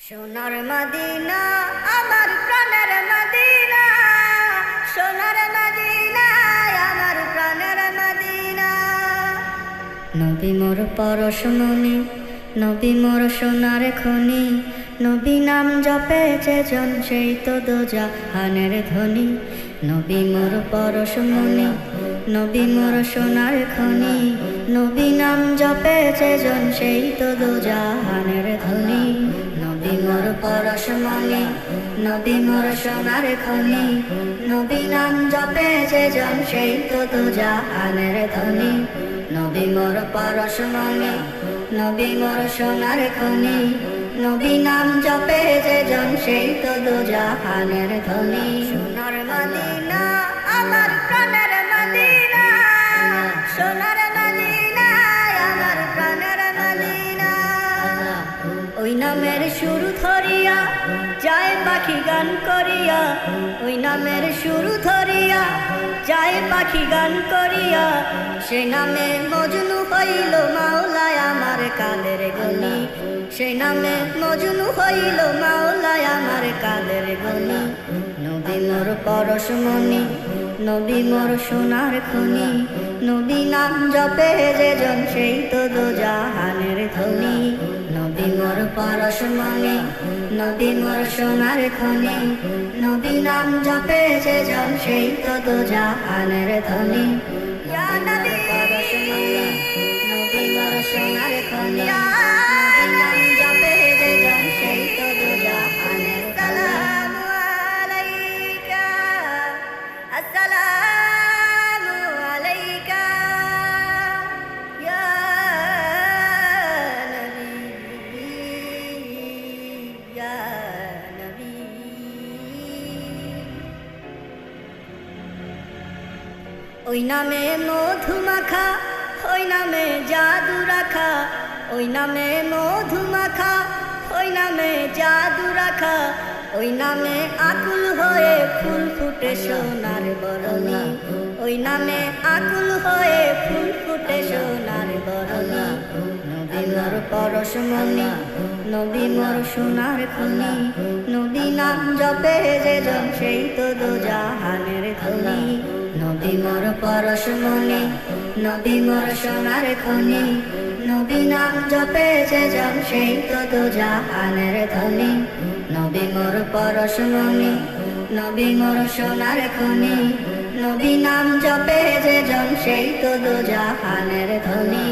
সোনার মদিনা আমার প্রাণের মদিনা, সোনার মদিনা আমার প্রাণের মদিনা। নবী মোর পরশমণি, নবী মোর সোনার খনি, নবী নাম জপে যেজন সেই তো দোজাহানের ধনী। নবী মোর পরশমণি, নবী মোর সোনার খনি, নবী নাম জপে যেজন সেই তো দোজাহানের ধনী। নবী মোর পরশমণি, নবী মোর সোনার খনি, নবী নাম জপে যেজন সেই তো দোজাহানের ধনী। নবী মোর পরশমণি, নবী মোর সোনার খনি, নবী নাম জপে যেজন সেই তো দোজাহানের ধনী। সোনার মদিনা আমার প্রাণের মদিনা, সোনার মদিনা আমার প্রাণের মদিনা। ওই নামের শুরু ধরিয়া যায় পাখি গান করিয়া, ওই নামের শুরু ধরিয়া যায় পাখি গান করিয়া। সে নামে মজনু হইল মাওলায় আমার কাদের গনি, সে নামে মজনু হইল মাওলায় আমার কাদের গনি। নবী মোর পরশমণি, নবী মোর সোনার খনি, নবী নাম জপে যেজন সেই তো দোজাহানের ধনী। নবী মোর পরশমণি, নবী মোর সোনার খনি, নবী নাম জপে যেজন সেই তো দোজাহানের ধনী। ইয়া নবী পরশমণি, নবী মোর সোনার খনি, নবী নাম জপে যেজন সেই তো দোজাহানের ধনী। আসসালামু আলাইকা, আসসালামু আলাইকা ইয়া নবী, ইয়া নবী। ওই নামে মধু মাখা, ওই নামে জাদু রাখা, ওই নামে মধু মাখা, ওই নামে জাদু রাখা। ওই নামে আকুল হয়ে ফুল ফুটে সোনার বরণী, ওই নামে আকুল হয়ে ফুল ফুটে সোনার বরণী। নবী মোর পরশমণি, নবী মোর সোনার খনি, নবী নাম জপে যেজন সেই তো দোজাহানের ধনী। নবী মোর পরশমণি, নবী মোর সোনার খনি, নবী নাম জপে যেজন সেই তো দোজাহানের ধনী। নবী মোর পরশমণি, নবী মোর সোনার খনি, নবী নাম জপে যেজন সেই তো দোজাহানের ধনী।